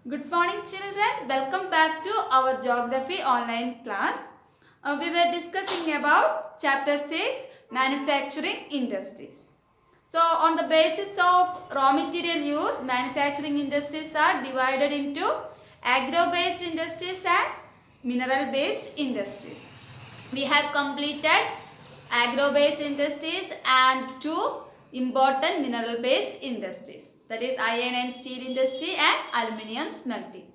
Good morning children, welcome back to our geography online class. We were discussing about chapter 6 manufacturing industries. So on the basis of raw material use, manufacturing industries are divided into agro based industries and mineral based industries. We have completed agro based industries and two important mineral based industries, that is iron and steel industry and aluminium smelting.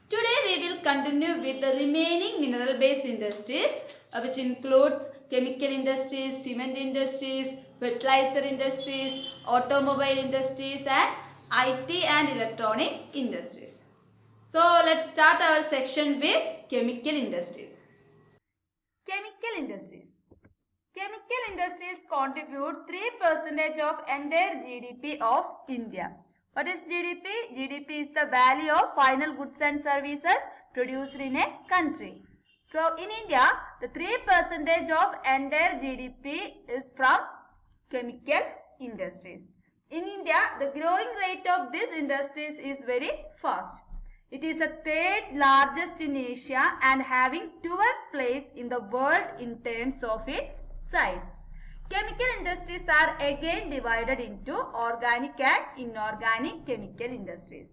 Today we will continue with the remaining mineral based industries which includes chemical industries, cement industries, fertilizer industries, automobile industries and IT and electronic industries. So let's start our section with chemical industries. Chemical industries. Chemical industries contribute 3% of entire GDP of India. What is GDP? GDP is the value of final goods and services produced in a country. So in India, the 3% of entire GDP is from chemical industries. In India, the growing rate of these industries is very fast. It is the third largest in Asia and having 12th place in the world in terms of its size. Chemical industries are again divided into organic and inorganic chemical industries.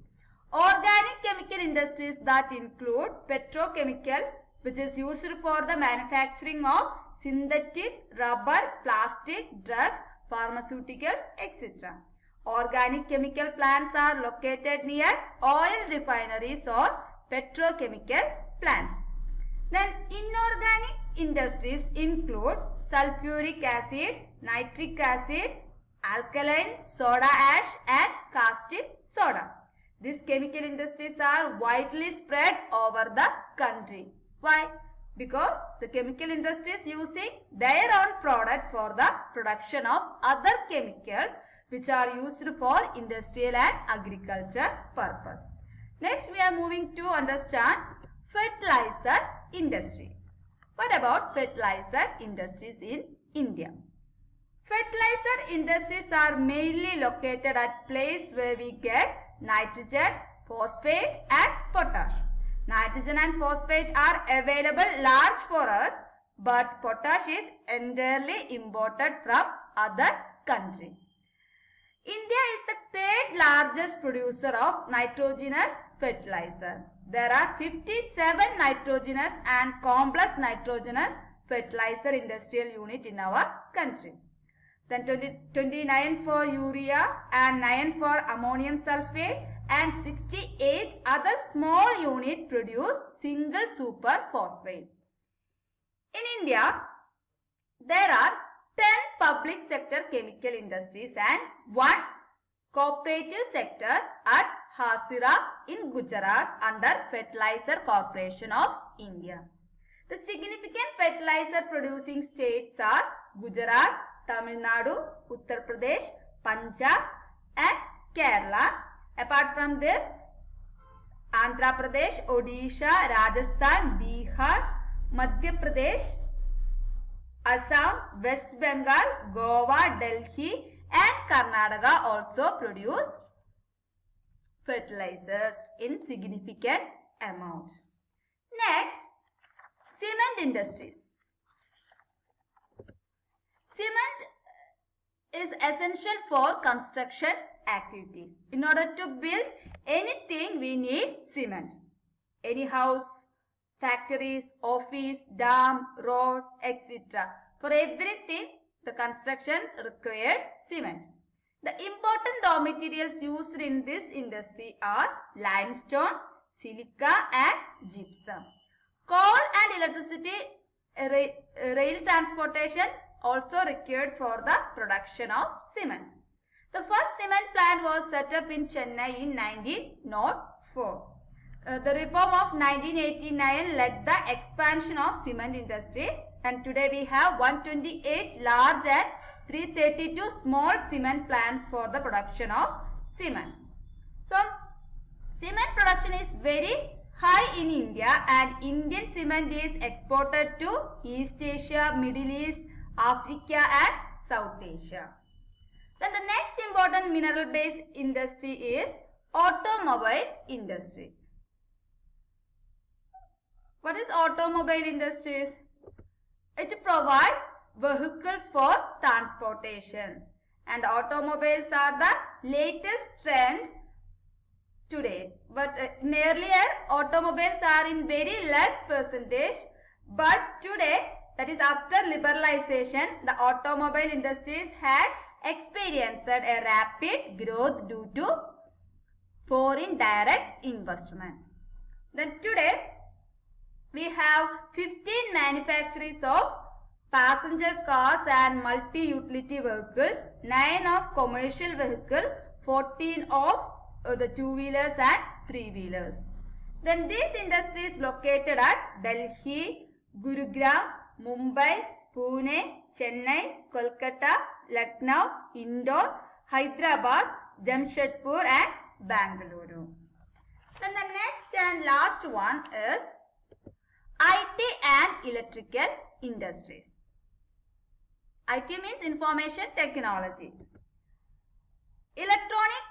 Organic chemical industries that include petrochemical, which is used for the manufacturing of synthetic rubber, plastic, drugs, pharmaceuticals, etc. Organic chemical plants are located near oil refineries or petrochemical plants. Then inorganic industries include sulfuric acid, nitric acid, alkaline soda ash and caustic soda. These chemical industries are widely spread over the country. Why? Because the chemical industries using their own product for the production of other chemicals which are used for industrial and agriculture purpose. Next we are moving to understand fertilizer industry. What about fertilizer industries in India? Fertilizer industries are mainly located at places where we get nitrogen, phosphate and potash. Nitrogen and phosphate are available large for us, but potash is entirely imported from other countries. India is the third largest producer of nitrogenous fertilizer. There are 57 nitrogenous and complex nitrogenous fertilizer industrial unit in our country. Then 29 for urea and 9 for ammonium sulfate and 68 other small unit produce single super phosphate. In India, there are 10 public sector chemical industries and 1 cooperative sector at Hasira in Gujarat under Fertilizer Corporation of India. The significant fertilizer producing states are Gujarat, Tamil Nadu, Uttar Pradesh, Punjab and Kerala. Apart from this, Andhra Pradesh, Odisha, Rajasthan, Bihar, Madhya Pradesh, Assam, West Bengal, Goa, Delhi and Karnataka also produce fertilizers in significant amount. Next, cement industries. Cement is essential for construction activities. In order to build anything, we need cement. Any house, factories, office, dam, road, etc. For everything, the construction required cement. The important raw materials used in this industry are limestone, silica and gypsum. Coal and electricity, rail transportation also required for the production of cement. The first cement plant was set up in Chennai in 1904. The reform of 1989 led the expansion of cement industry, and today we have 128 large and 332 small cement plants for the production of cement. So, cement production is very high in India and Indian cement is exported to East Asia, Middle East, Africa and South Asia. Then the next important mineral based industry is automobile industry. What is automobile industries? It provides vehicles for transportation, and automobiles are the latest trend today. But earlier automobiles are in very less percentage, but today, that is after liberalization, the automobile industries had experienced a rapid growth due to foreign direct investment. Then today we have 15 manufacturers of passenger cars and multi-utility vehicles, 9 of commercial vehicles, 14 of the two-wheelers and three-wheelers. Then these industries located at Delhi, Gurugram, Mumbai, Pune, Chennai, Kolkata, Lucknow, Indore, Hyderabad, Jamshedpur and Bangalore. Then the next and last one is IT and electrical industries. IT means information technology. Electronic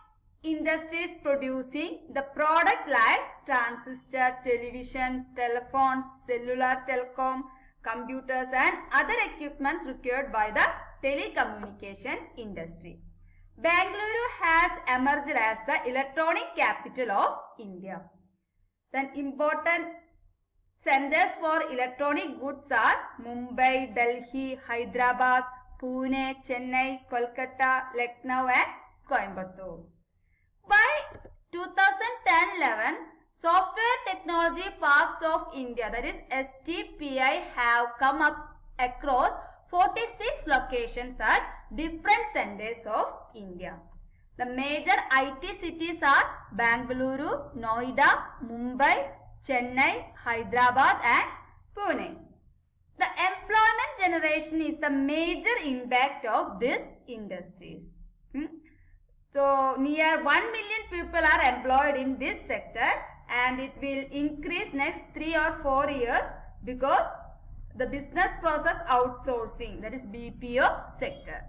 industries producing the product like transistor, television, telephones, cellular telecom, computers and other equipments required by the telecommunication industry. Bangalore has emerged as the electronic capital of India. Then important centers for electronic goods are Mumbai, Delhi, Hyderabad, Pune, Chennai, Kolkata, Lucknow and Coimbatore. By 2010-11, Software Technology Parks of India, that is STPI, have come up across 46 locations at different centers of India. The major IT cities are Bangalore, Noida, Mumbai, Chennai, Hyderabad and Pune. The employment generation is the major impact of these industries. So, near 1 million people are employed in this sector, and it will increase next 3 or 4 years because the business process outsourcing, that is BPO sector.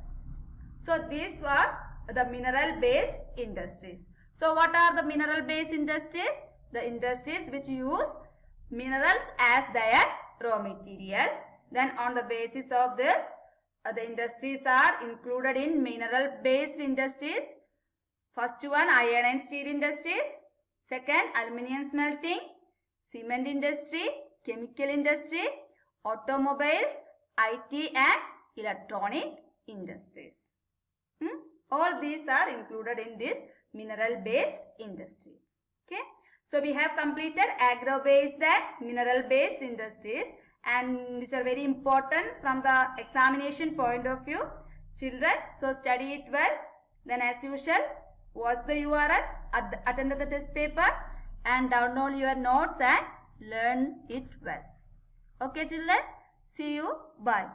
So, these were the mineral based industries. So, what are the mineral based industries? The industries which use minerals as their raw material. Then on the basis of this, the industries are included in mineral based industries. First one, iron and steel industries. Second, aluminium smelting, cement industry, chemical industry, automobiles, IT and electronic industries. All these are included in this mineral based industry. Okay. So, we have completed agro based and mineral based industries, and which are very important from the examination point of view. Children, so study it well. Then as usual, watch the URL, attend the test paper and download your notes and learn it well. Okay children, see you, bye.